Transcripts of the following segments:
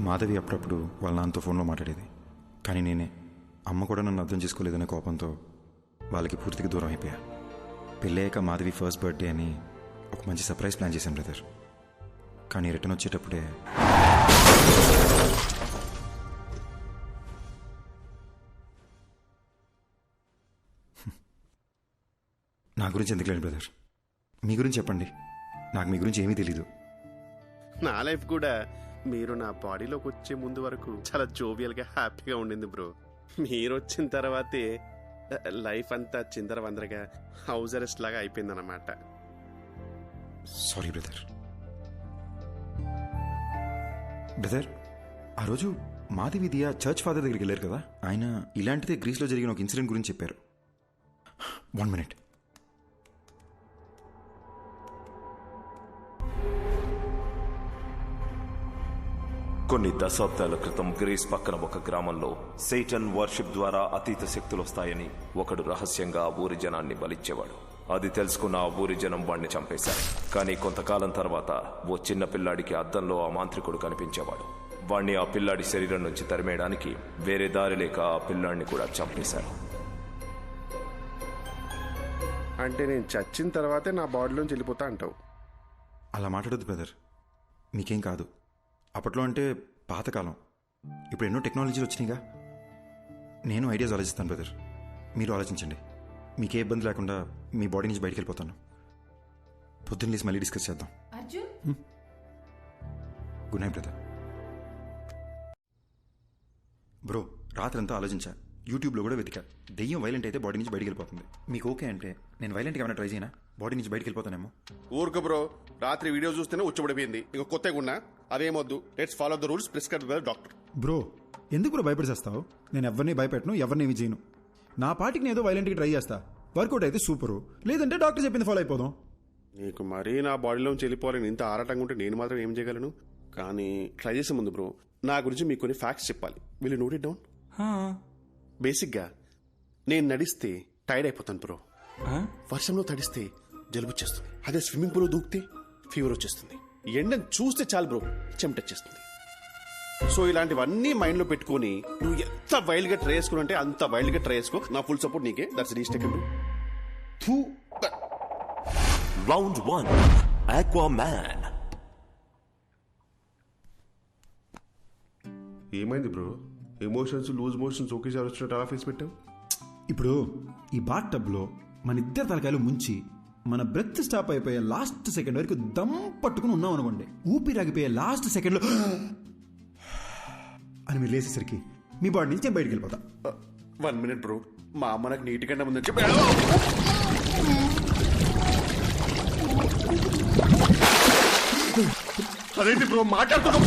మాధవి అప్పుడప్పుడు వాళ్ళ నాన్నతో ఫోన్లో మాట్లాడేది. కానీ నేనే, అమ్మ కూడా నన్ను అర్థం చేసుకోలేదనే కోపంతో వాళ్ళకి పూర్తిగా దూరం అయిపోయా. పెళ్ళయ్యాక మాధవి ఫస్ట్ బర్త్డే అని ఒక మంచి సర్ప్రైజ్ ప్లాన్ చేశాను బ్రదర్. కానీ రిటర్న్ వచ్చేటప్పుడే నా గురించి ఎందుకు లేదు బ్రదర్, మీ గురించి చెప్పండి. నాకు మీ గురించి ఏమీ తెలీదు. నా లైఫ్ కూడా మీరు నా బాడీలోకి వచ్చే ముందు వరకు చాలా జోవియల్గా హ్యాపీగా ఉండింది బ్రో. మీరు వచ్చిన తర్వాతే లైఫ్ అంతా చిందరవందరగా హౌస్ అరెస్ట్ లాగా అయిపోయిందన్నమాట. Sorry brother. బ్రదర్, ఆ రోజు మాధవి దియా చర్చ్ ఫాదర్ దగ్గరికి వెళ్ళారు కదా, ఆయన ఇలాంటిదే గ్రీస్లో జరిగిన ఒక ఇన్సిడెంట్ గురించి చెప్పారు. 1 minute. కొన్ని దశాబ్దాల క్రితం గ్రీస్ పక్కన ఒక గ్రామంలో సేటన్ వర్షిప్ ద్వారా అతీత శక్తులు వస్తాయని ఒకడు రహస్యంగా ఊరి జనాన్ని బలిచ్చేవాడు. అది తెలుసుకున్న ఆ ఊరి జనం వాడిని చంపేశారు. కానీ కొంతకాలం తర్వాత ఓ చిన్న పిల్లాడికి అద్దంలో ఆ మాంత్రికుడు కనిపించేవాడు. వాణ్ణి ఆ పిల్లాడి శరీరం నుంచి తరిమేయడానికి వేరే దారి లేక ఆ పిల్లాడిని కూడా చంపేశారు. అంటే నేను చచ్చిన తర్వాతే నా బాడీలోంచి వెళ్ళిపోతా అంటావు? అలా మాట్లాడొద్దు బ్రదర్, మీకేం కాదు. అప్పట్లో అంటే పాతకాలం, ఇప్పుడు ఎన్నో టెక్నాలజీలు వచ్చినాయిగా. నేను ఐడియాస్ ఆలోచిస్తాను బ్రదర్, మీరు ఆలోచించండి. మీకే ఇబ్బంది లేకుండా మీ బాడీ నుంచి బయటికి వెళ్ళిపోతాను. పొద్దున్న లేసి మళ్ళీ డిస్కస్ చేద్దాం. Good night brother. బ్రో, రాత్రంతా ఆలోచించా, యూట్యూబ్లో కూడా వెతికా. దెయ్యం వైలెంట్ అయితే బాడీ నుంచి బయటికి వెళ్ళిపోతుంది. మీకు ఓకే అంటే నేను వైలెంట్గా ఏమైనా ట్రై చేయనా? బాడీ నుంచి బయటికి వెళ్ళిపోతానేమో. ఊరుకు బ్రో, రాత్రి వీడియో చూస్తేనే ఉచ్చబడిపోయింది. ఇంకో కొత్తగా ఉన్నా అదేమొద్దు. Let's follow the rules prescribed by doctor. Bro, ఎందుకు బ్రో భయపడిచేస్తావు? నేను ఎవరిని భయపెట్టను, ఎవరిని ఏమి చేయను. నా పాటికి నేను ఏదో వైలెంట్గా ట్రై చేస్తా. వర్కౌట్ అయితే సూపరు, లేదంటే డాక్టర్ చెప్పింది ఫాలో అయిపోదాం. నీకు మరీ నా బాడీలోంచి వెళ్ళిపోవాలని ఇంత ఆరాటంగా ఉంటే నేను మాత్రం ఏం చేయగలను? కానీ ట్రై చేసే ముందు బ్రో, నా గురించి మీకు కొన్ని ఫ్యాక్ట్స్ చెప్పాలి. Will you note it down? బేసిక్గా నేను నడిస్తే టైర్డ్ అయిపోతాను బ్రో. వర్షంలో తడిస్తే జలుబు వచ్చేస్తుంది. అదే స్విమ్మింగ్ పూల్లో దూకితే ఫీవర్ వచ్చేస్తుంది. ఎండను చూస్తే చాలు బ్రో చెమటొచ్చేస్తుంది. సో ఇలాంటివన్నీ మైండ్ లో పెట్టుకుని నువ్వు ఎంత వైల్డ్ గా ట్రై చేసుకుని అంటే అంత వైల్డ్ గా ట్రై చేసుకో. నా ఫుల్ సపోర్ట్ నీకే. That's retake. Round 1 Aquaman. ఏమైంది బ్రో? ఎమోషన్స్ లూజ్ మోషన్స్ ఒకేసారి వచ్చినట్టు అలా ఫేస్ పెట్టావు. ఇప్పుడు ఈ బాత్ టబ్లో మన ఇద్దరు తలకాయలు ముంచి మన బ్రెత్ స్టాప్ అయిపోయే లాస్ట్ సెకండ్ వరకు దమ్ పట్టుకుని ఉన్నాం అనుకోండి. ఊపిరాగిపోయే లాస్ట్ సెకండ్లో అని మీరు లేసేసరికి మీ బాడీ నుంచి నేను బయటికి వెళ్ళిపోతా. 1 minute బ్రో, మా అమ్మ నాకు నీటి కంటే ముందు చెప్పి అదేంటి బ్రో మాట్లాడుతున్నావు?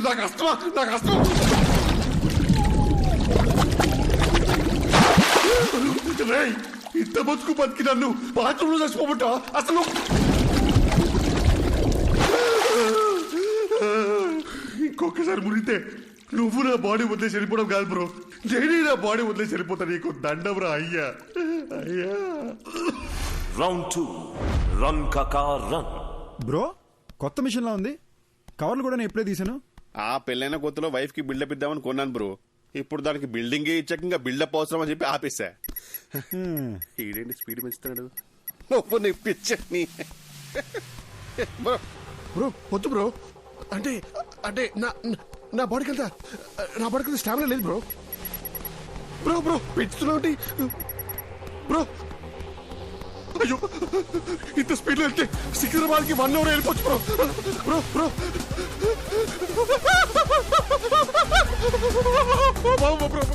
నాకు అస్తమా, నాకు అస్తమా. ఇంత బతుకు బతికి నన్ను బాత్రూంలో చచ్చిపోబట్టా అసలు? ఇంకొకసారి మునిగితే నువ్వు నా బాడీ వదిలేసి వెళ్ళిపోవడం కాదు బ్రో, నేనే నా బాడీ వదిలేసి వెళ్ళిపోతా. నీకు దండం రా అయ్యా, అయ్యా. రౌండ్ 2 రన్ కాకా రన్. బ్రో, కొత్త మిషన్లా ఉంది. కవర్లు కూడా నేను ఎప్పుడే తీసాను. ఆ పెళ్ళైన కొత్తలో వైఫ్ కి బిల్డప్ ఇద్దామని కొన్నాను బ్రో. ఇప్పుడు దానికి బిల్డింగే ఇచ్చాక ఇంకా బిల్డప్ అవసరం అని చెప్పి ఆపేశా. ఈడేంటి స్పీడ్ పెంచుతున్నాడు? నువ్వు నిప్పించని బ్రో. బ్రో వద్దు బ్రో. అంటే అంటే నా బాడీకి అంతా స్టామినా లేదు బ్రో. బ్రో బ్రో పెంచుతున్నావు బ్రో. అయ్యో, ఇంత స్పీడ్ లో వెళ్తే సికింద్రాబాద్కి 1 hour వెళ్ళిపోవచ్చు bro. Bro bro bro.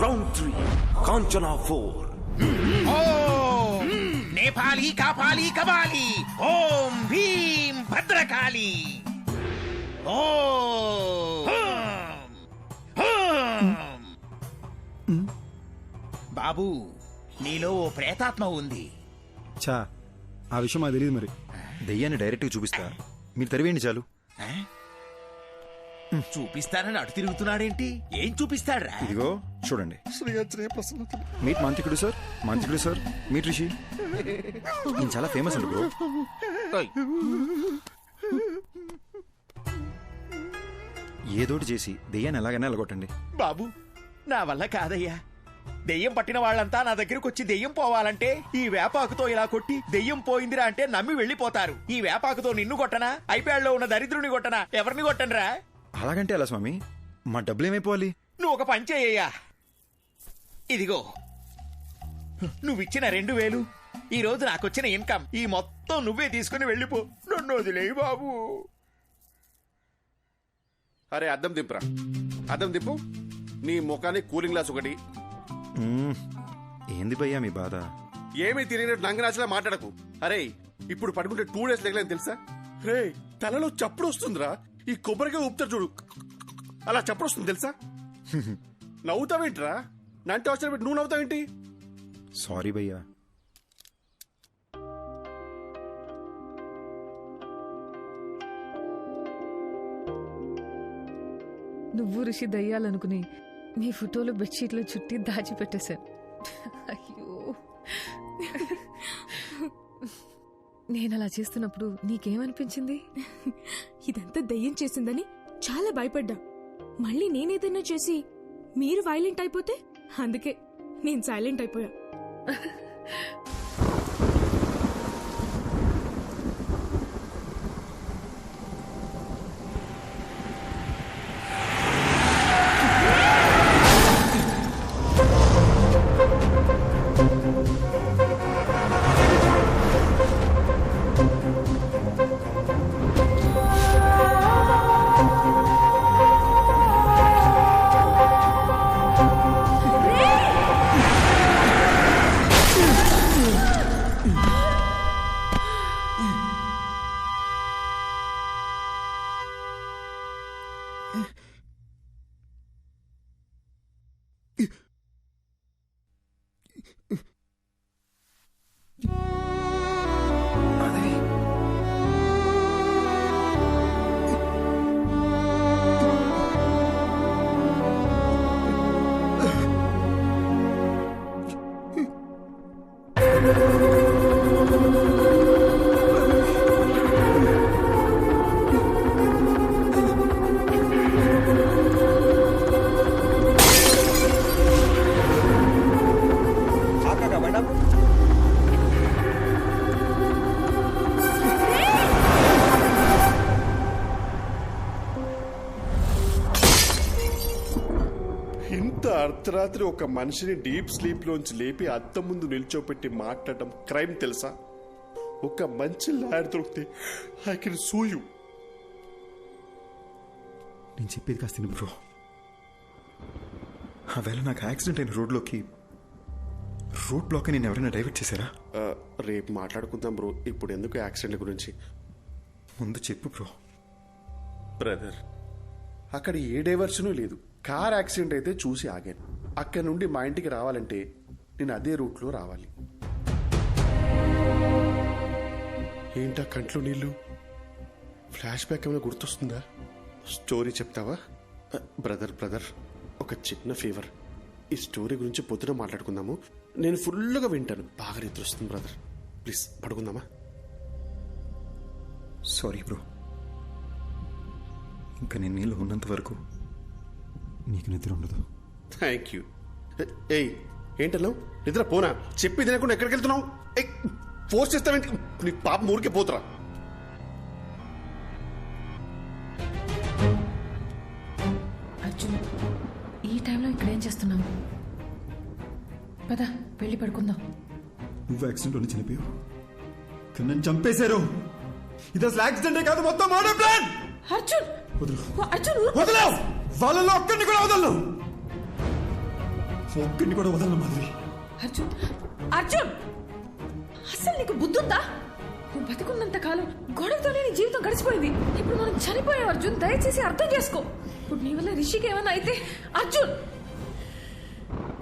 Round 3 Kanchana 4. नेपाली कापाली कबाली ओम भीम भद्रकाली ओम బాబు, నీలో ఓ ప్రేతాత్మ ఉంది. చా, ఆ విషయం మాకు తెలియదు మరి. దెయ్యాన్ని డైరెక్ట్గా చూపిస్తా, మీరు తరివేయండి చాలు. చూపిస్తానని అటు తిరుగుతున్నాడేంటి? ఏం చూపిస్తాడ్రా? ఇదిగో చూడండి. శ్రీయాత్రే ప్రసన్నత. మీట్ మాంత్రికుడు సార్, మాంత్రికుడు సార్, మీట్ రిషి. నేను చాలా ఫేమస్ అండి బ్రో. ఓయ్, ఏదోటి చేసి దెయ్యాన్ని ఎలాగైనా ఎలగొట్టండి. బాబు, నా వల్ల కాదయ్యా. దెయ్యం పట్టిన వాళ్ళంతా నా దగ్గరకు వచ్చి దెయ్యం పోవాలంటే ఈ వేపాకుతో ఇలా కొట్టి దెయ్యం పోయిందిరా అంటే నమ్మి వెళ్ళిపోతారు. ఈ వేపాకుతో నిన్ను కొట్టనా, ఐప్యాడ్లో ఉన్న దరిద్రుని కొట్టనా, ఎవరిని కొట్టనరా? అలాగంటే ఎలా స్వామి, మా డబ్బులు ఏమైపోవాలి? నువ్వు ఒక పని చేయ్యా. ఇదిగో నువ్విచ్చిన 2000, ఈ రోజు నాకొచ్చిన ఇన్కమ్, ఈ మొత్తం నువ్వే తీసుకుని వెళ్ళిపో. నన్ను వదిలేయి బాబు. అరే అద్దం దింపురా, అద్దం దింపు. నీ ముఖానికి కూలింగ్ గ్లాస్ ఒకటి. ఏంది భయ్యా మీ బాధ? ఏమీ తిరిగినట్టు నంగనాచిలా మాట్లాడకు. అరే ఇప్పుడు పడుకుంటే 2 days లేకలేని తెలుసా? రే తలలో చప్పుడు వస్తుందిరా. ఈ కొబ్బరిగా ఊపుతారు చూడు, అలా చప్పుడు వస్తుంది తెలుసా? నవ్వుతావేంట్రా? నంటే అవసరం పెట్టి నువ్వు నవ్వుతావేంటి? సారీ భయ్యా. నువ్వు ఋషి దయ్యాలనుకుని నీ ఫోటోలు బెడ్షీట్లో చుట్టి దాచిపెట్టేశాను. అయ్యో, నేను అలా చేస్తున్నప్పుడు నీకేమనిపించింది? ఇదంతా దయ్యం చేసిందని చాలా భయపడ్డా. మళ్ళీ నేనేదన్నా చేసి మీరు వైలెంట్ అయిపోతే అందుకే నేను సైలెంట్ అయిపోయా. ఇంత అర్ధరాత్రి ఒక మనిషిని డీప్ స్లీప్ లోంచి లేపి అద్దం ముందు నిల్చోపెట్టి మాట్లాడటం క్రైమ్ తెలుసా? ఒక మంచి లాయర్ దొరికితే ఐ కెన్ సూ యూ. నేను చెప్పేది కాస్త విను బ్రో. ఆ వేళ నాకు యాక్సిడెంట్ అయిన రోడ్ బ్లాక్ నేను ఎవరైనా డైవర్ట్ చేశారా? రేపు మాట్లాడుకుందాం బ్రో, ఇప్పుడు ఎందుకు యాక్సిడెంట్ గురించి? ముందు చెప్పు బ్రో. బ్రదర్, అక్కడ ఏ డైవర్షను లేదు. కార్ యాక్సిడెంట్ అయితే చూసి ఆగాను. అక్కడ నుండి మా ఇంటికి రావాలంటే నేను అదే రూట్లో రావాలి. ఏంటా కంట్లో నీళ్ళు? ఫ్లాష్ బ్యాక్ ఏమైనా గుర్తొస్తుందా? స్టోరీ చెప్తావా? బ్రదర్ ఒక చిన్న ఫేవర్. ఈ స్టోరీ గురించి పొద్దున మాట్లాడుకుందాము. నేను ఫుల్గా వింటాను. బాగా నిద్ర వస్తుంది బ్రదర్. ప్లీజ్ పడుకుందామా? సారీ బ్రో, ఇంకా నేను నీళ్ళు ఉన్నంత వరకు నీకు నిద్ర ఉండదు. Thank you. ఏయ్ ఏంటన్నావు? నిద్ర పోనా? చెప్పి తినకుండా ఎక్కడికి వెళ్తున్నావు? ఫోర్స్ చేస్తావేంటి? నీ పాప ఊరికే పోతురా. అర్జున్, ఈ టైంలో ఇక్కడేం చేస్తున్నావు? పద వెళ్ళి పడుకుందాం. నువ్వు యాక్సిడెంట్ చనిపోయావు, నన్ను చంపేశారు. ఇది అసలు యాక్సిడెంటే కాదు, మొత్తం మర్డర్ ప్లాన్. అర్జున్, అర్జున్ వదలవు. వాళ్ళలో ఒక్కడిని కూడా వదలను. ఒక్కడిని కూడా వదలను మాధవి. అర్జున్, అర్జున్, అసలు నీకు బుద్ధుందా? నువ్వు బతికున్నంత కాలం గొడవతోనే నీ జీవితం గడిచిపోయింది. ఇప్పుడు మనం చనిపోయాం అర్జున్, దయచేసి అర్థం చేసుకో. ఇప్పుడు నీ వల్ల రిషికి ఏమైనా అయితే అర్జున్,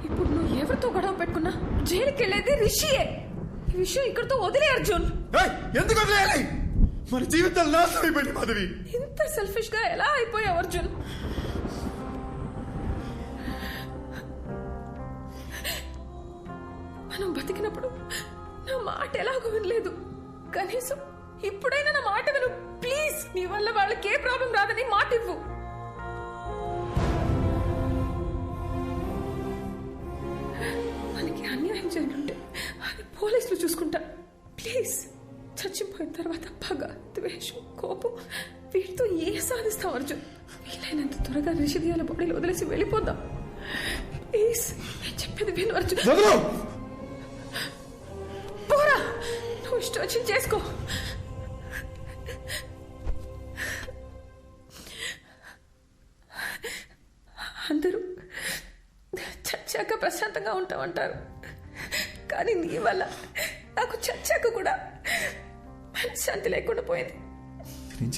ఇప్పుడు నువ్వు ఎవరితో గొడవ పెట్టుకున్నా జైలుకి వెళ్ళేది రిషియే. ఈ విషయం ఇక్కడితో వదిలే అర్జున్. ఎందుకు వదిలేయాలి? మన జీవితాలు నాశనం అయిపోయింది మాధవి. ఇంత సెల్ఫిష్ గా ఎలా అయిపోయావు అర్జున్? మనం బతికినప్పుడు నా మాట ఎలాగో వినలేదు. కనీసం ఇప్పుడైనా నా మాట విను ప్లీజ్. నీ వల్ల వాళ్ళకి ఏ ప్రాబ్లం రాదని మాట ఇవ్వు. మనకి అన్యాయం జరిగింటే అది పోలీసులు చూసుకుంటా. ప్లీజ్. చచ్చిపోయిన తర్వాత పగ, ద్వేషం, కోపం వీటితో ఏ సాధిస్తాం అర్జున్? వీలైనంత త్వరగా రిషిదియాల బాడీలో వదిలేసి వెళ్ళిపోదాం ప్లీజ్. నేను చెప్పేది విను అర్జున్. పోరా, నువ్వు ఇష్టం వచ్చింది చేసుకో. అందరూ చచ్చాక ప్రశాంతంగా ఉంటామంటారు, కానీ నీ వల్ల నాకు చచ్చాక కూడా మనశ్శాంతి లేకుండా పోయింది. నేను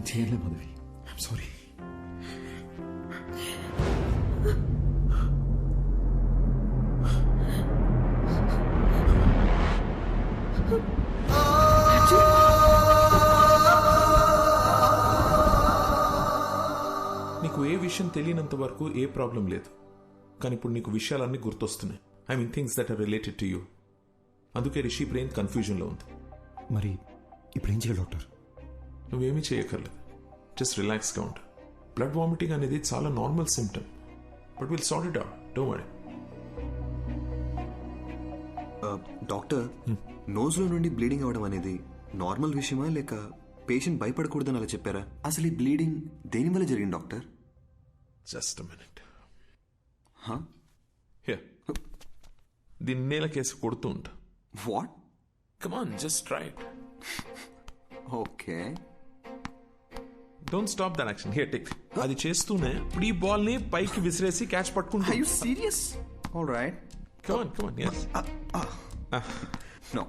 చేయలే మాధవి. I'm sorry. నీకు ఏ విషయం తెలియనంత వరకు ఏ ప్రాబ్లం లేదు, కానీ ఇప్పుడు నీకు విషయాలన్నీ గుర్తొస్తున్నాయి. I mean things that are related to you. అందుకే రిషి బ్రెయిన్ కన్ఫ్యూజన్లో ఉంది. మరి ఇప్పుడు ఏం చేయాలి డాక్టర్? నువ్వేమీ చేయక్కర్లేదు, జస్ట్ రిలాక్స్గా ఉండు. బ్లడ్ వామిటింగ్ అనేది చాలా normal symptom, but will sort it out, don't worry. Doctor, nose లో నుండి బ్లీడింగ్ అవడం అనేది నార్మల్ విషయమా లేక పేషెంట్ భయపడకూడదని అలా చెప్పారా? అసలు ఈ బ్లీడింగ్ దేని వల్ల జరిగింది డాక్టర్? Just a minute. దీన్ని నేల కేసు కొడుతూ ఉంటా. What? Come on, just try it. Okay, don't stop that action. Here take. అది చేస్తూనే ఇప్పుడు ఈ బాల్ ని పైకి విసిరేసి క్యాచ్ పట్టుకుంటా. Are you serious? Alright, come on. yes. No.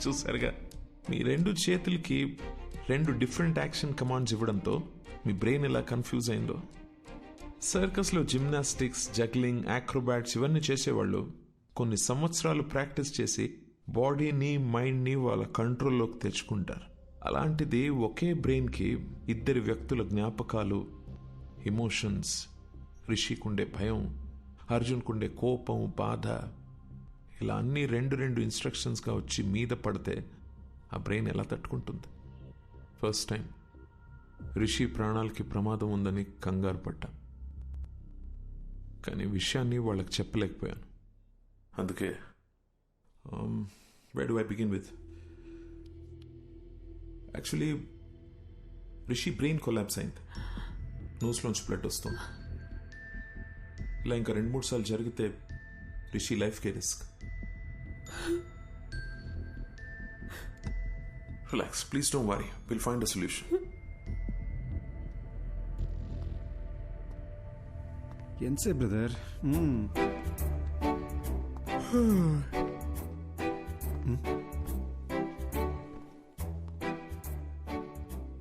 చూసారుగా, మీ రెండు చేతులకి రెండు డిఫరెంట్ యాక్షన్ కమాండ్స్ ఇవ్వడంతో మీ బ్రెయిన్ ఎలా కన్ఫ్యూజ్ అయిందో. సర్కస్లో జిమ్నాస్టిక్స్, జగ్లింగ్, యాక్రోబాట్స్ ఇవన్నీ చేసేవాళ్ళు కొన్ని సంవత్సరాలు ప్రాక్టీస్ చేసి బాడీని, మైండ్ని వాళ్ళ కంట్రోల్లోకి తెచ్చుకుంటారు. అలాంటిది ఒకే బ్రెయిన్కి ఇద్దరి వ్యక్తుల జ్ఞాపకాలు, ఎమోషన్స్, రిషికుండే భయం, అర్జున్కుండే కోపం, బాధ, ఇలా అన్నీ రెండు ఇన్స్ట్రక్షన్స్గా వచ్చి మీద పడితే ఆ బ్రెయిన్ ఎలా తట్టుకుంటుంది? ఫస్ట్ టైం రిషి ప్రాణాలకి ప్రమాదం ఉందని కంగారు పడ్డా, కానీ విషయాన్ని వాళ్ళకి చెప్పలేకపోయాను. అందుకే where do I begin with? Actually Rishi brain collapse అయింది, నోస్లోంచి బ్లడ్ వస్తుంది. ఇలా ఇంకా 2-3 సార్లు జరిగితే రిషి లైఫ్కే risk. Relax, please don't worry, will find a solution. ఎంతసేపు బ్రదర్?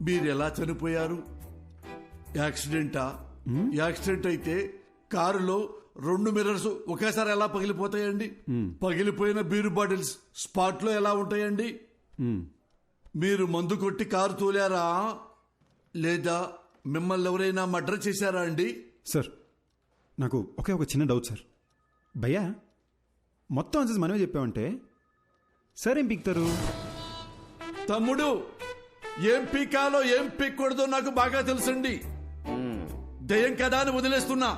మీరు ఎలా చనిపోయారు? యాక్సిడెంటా? యాక్సిడెంట్ అయితే కారులో 2 మిర్రర్స్ ఒకేసారి ఎలా పగిలిపోతాయండి? పగిలిపోయిన బీరు బాటిల్స్ స్పాట్ లో ఎలా ఉంటాయండి? మీరు మందు కొట్టి కారు తోలారా లేదా మిమ్మల్ని ఎవరైనా మర్డర్ చేశారా అండి? సార్, నాకు ఒక చిన్న డౌట్ సార్. భయ్యా, మొత్తం ఆన్సర్స్ మనమే చెప్పామంటే సార్ ఏం పీక్తారు? తమ్ముడు, ఏం పీకాలో ఏం పీక్కూడదో నాకు బాగా తెలుసండి. దయ్యం కదా అని వదిలేస్తున్నా,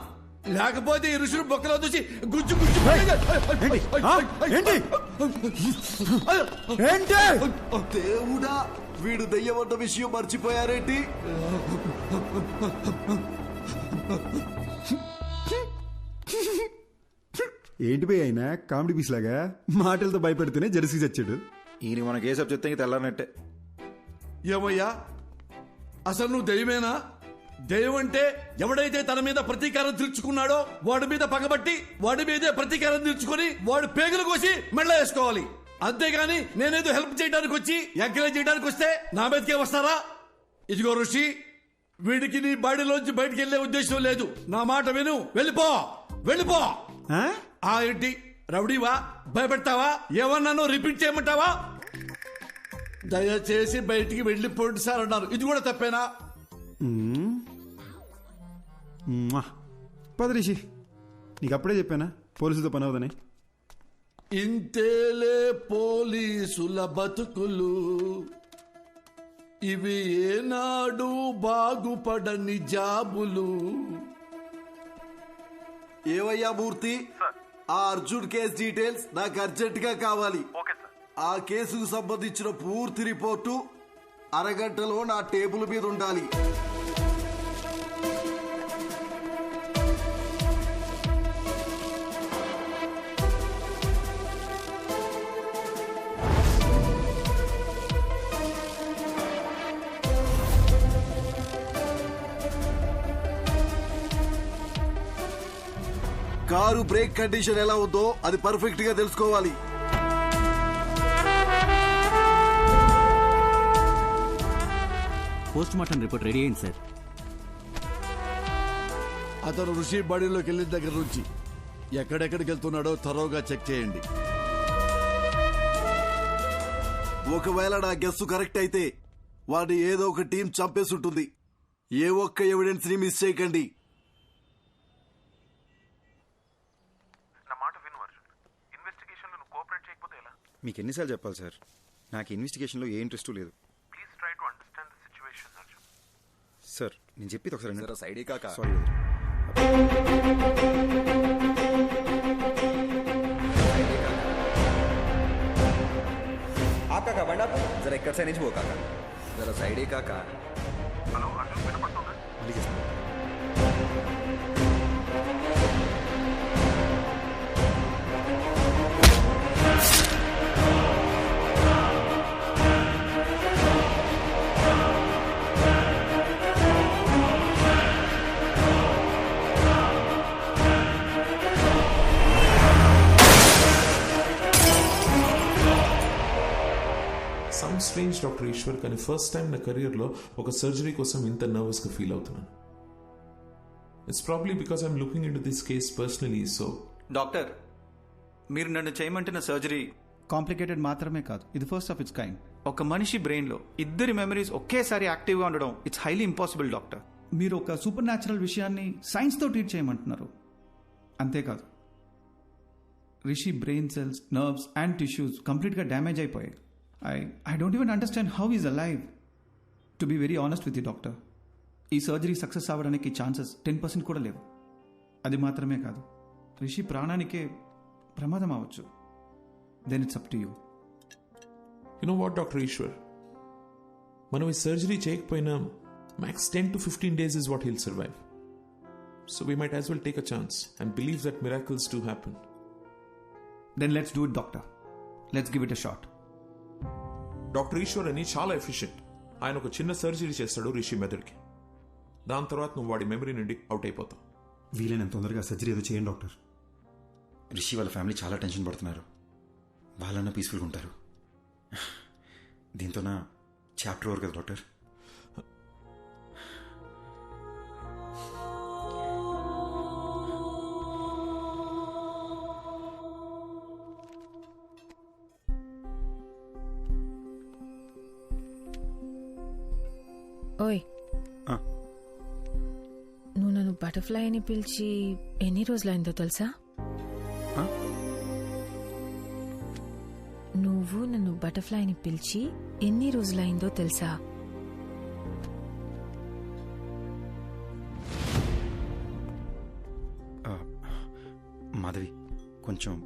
లేకపోతే ఈ ఋషులు బొక్కలో చూసి గుజ్జు గుజ్జు. దేవుడా, వీడు దయ్యం అన్న విషయం మర్చిపోయారేంటి? ఏంటి భయ్య అయినా కామెడీ పీస్ లాగా మాటలతో భయపెడితేనే జెర్సీ చచ్చాడు. ఈయన మన కేసు చెప్తే ఇంక తెల్లారనట్టే. ఏమయ్యా, అసలు నువ్వు దయ్యమేనా? దయ్యం అంటే ఎవడైతే తన మీద ప్రతీకారం తీర్చుకున్నాడో వాడి మీద పగబట్టి వాడి మీదే ప్రతీకారం తీర్చుకొని వాడు పేగులు కోసి మెళ్ళ వేసుకోవాలి. అంతేగాని నేనేదో హెల్ప్ చేయడానికి వచ్చి ఎంకరేజ్ చేయడానికి వస్తే నా మీదకే వస్తారా? ఇదిగో ఋషి, వీడికి నీ బాడీలోంచి బయటికి వెళ్ళే ఉద్దేశం లేదు. నా మాట విను, వెళ్ళిపో వెళ్ళిపో. ఆ ఏంటి రౌడీవా? భయపెడతావా? ఏమన్నానో రిపీట్ చేయమంటావా? దయచేసి బయటికి వెళ్ళిపోండి సార్ అన్నారు. ఇది కూడా తప్పేనా? పద రిషి, నీకు అప్పుడే చెప్పానా పోలీసులతో పని అవుదని. ఇంతేలే పోలీసుల బతుకులు, ఇవి ఏనాడు బాగుపడని జాబులు. ఏవయ్యా మూర్తి, ఆ అర్జున్ కేసు డీటెయిల్స్ నాకు అర్జెంట్ గా కావాలి. ఆ కేసుకు సంబంధించిన పూర్తి రిపోర్టు అరగంటలో నా టేబుల్ మీద ఉండాలి. కారు బ్రేక్ కండిషన్ ఎలా ఉందో అది పర్ఫెక్ట్ గా తెలుసుకోవాలి. పోస్ట్ మార్టం రిపోర్ట్ రెడీ అయింది సార్. అతను ఋషి బాడీలోకి వెళ్ళిన దగ్గర నుంచి ఎక్కడెక్కడికి వెళ్తున్నాడో థరోగా చెక్ చేయండి. ఒకవేళ నా గెస్సు కరెక్ట్ అయితే వాడిని ఏదో ఒక టీం చంపేసి ఉంటుంది. ఏ ఒక్క ఎవిడెన్స్ ని మిస్ చేయకండి. మీకు ఎన్నిసార్లు చెప్పాలి సార్, నాకు ఇన్వెస్టిగేషన్లో ఏ ఇంట్రెస్ట్ లేదు. సార్ నేను చెప్పేది ఒకసారి సైడ్ కాక సారీ. కాకా బండా జర ఎక్కడ సైడ్ నుంచి పో కాకా, జర సైడ్ కాకా. సమ్ స్ట్రేంజ్ డాక్టర్ ఈశ్వర్, కానీ ఫస్ట్ టైం నా కెరియర్లో ఒక సర్జరీ కోసం ఇంత నర్వస్గా ఫీల్ అవుతున్నాను. It's probably because I'm looking in to this case personally. So doctor, మీరు నన్ను చేయమంటున్న సర్జరీ కాంప్లికేటెడ్ మాత్రమే కాదు, ఇది ఫస్ట్ ఆఫ్ ఇట్స్ కైండ్. ఒక మనిషి బ్రెయిన్లో ఇద్దరి మెమరీస్ ఒకేసారి యాక్టివ్గా ఉండడం ఇట్స్ హైలీ ఇంపాసిబుల్ డాక్టర్. మీరు ఒక సూపర్ న్యాచురల్ విషయాన్ని సైన్స్తో ట్రీట్ చేయమంటున్నారు. అంతేకాదు, Rishi brain cells, nerves and tissues కంప్లీట్గా డ్యామేజ్ అయిపోయాయి. I don't even understand how he's alive. To be very honest with you, doctor, ఈ సర్జరీ సక్సెస్ అవ్వడానికి ఛాన్సెస్ 10% కూడా లేవు. అది మాత్రమే కాదు, రిషి ప్రాణానికే ప్రమాదం అవ్వచ్చు. Then it's up to you. You know what doctor Eshwar, మనం ఈ సర్జరీ చేయకపోయినా max 10 to 15 days is what he'll survive. So we might as well take a chance and believe that miracles do happen. Then let's do it, doctor. Let's give it a shot. Doctor Eshwar అని చాలా efficient. ఆయన ఒక చిన్న surgery చేస్తాడు రిషి మెదడుకి. దాని తర్వాత నువ్వు వాడి మెమరీ నుండి అవుట్ అయిపోతావు. వీలైనంత తొందరగా సర్జరీ ఏదో చేయండి డాక్టర్. రిషి వాళ్ళ ఫ్యామిలీ చాలా టెన్షన్ పడుతున్నారు. వాళ్ళన్నా పీస్ఫుల్గా ఉంటారు. దీంతో నా చాప్టర్ ఓవర్ కదా డాక్టర్. ఓయ్, నువ్వు నన్ను బటర్ఫ్లై అని పిలిచి ఎన్ని రోజులైందో తెలుసా? నువ్వు నన్ను బటర్ఫ్లై అని పిలిచి ఎన్ని రోజులైందో తెలుసా? మాధవి, కొంచెం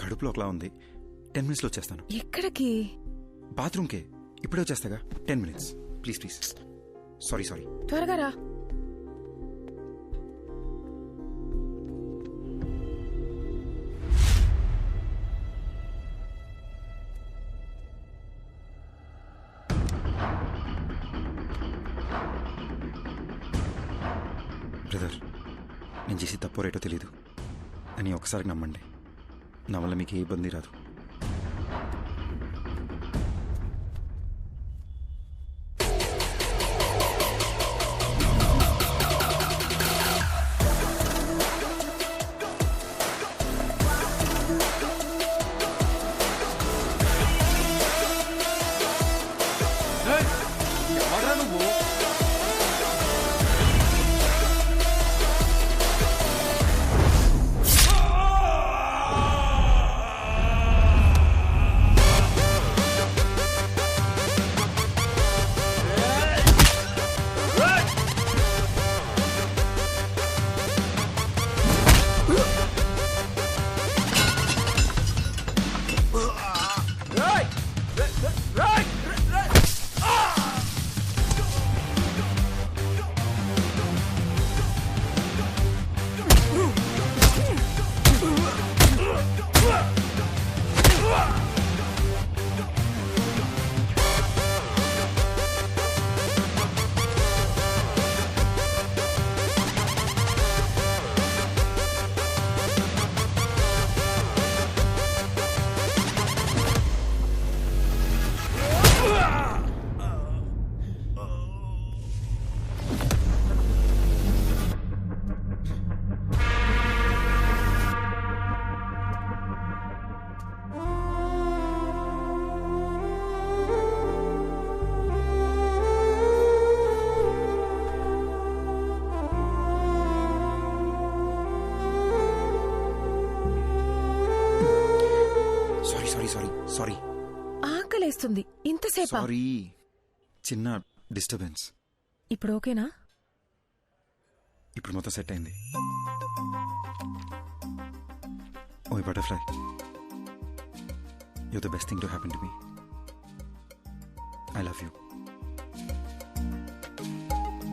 కడుపులో ఒకలా ఉంది. 10 minutesలో వచ్చేస్తాను. ఎక్కడికి? బాత్రూమ్కే. ఇప్పుడే వచ్చేస్తాగా. 10 minutes ప్లీజ్ ప్లీజ్. సారీ త్వరగా రా. బ్రదర్, నేను చేసి తప్పో రేటో తెలీదు అని ఒకసారి నమ్మండి. నా వల్ల మీకు ఏ ఇబ్బంది రాదు. నొప్పేస్తుంది. ఇంతసేపా? సారీ, చిన్న డిస్టర్బెన్స్. ఇప్పుడు ఓకేనా? ఇప్పుడు మొత్తం సెట్ అయింది. ఓయ్ butterfly, you're the best thing to happen to me. I love you.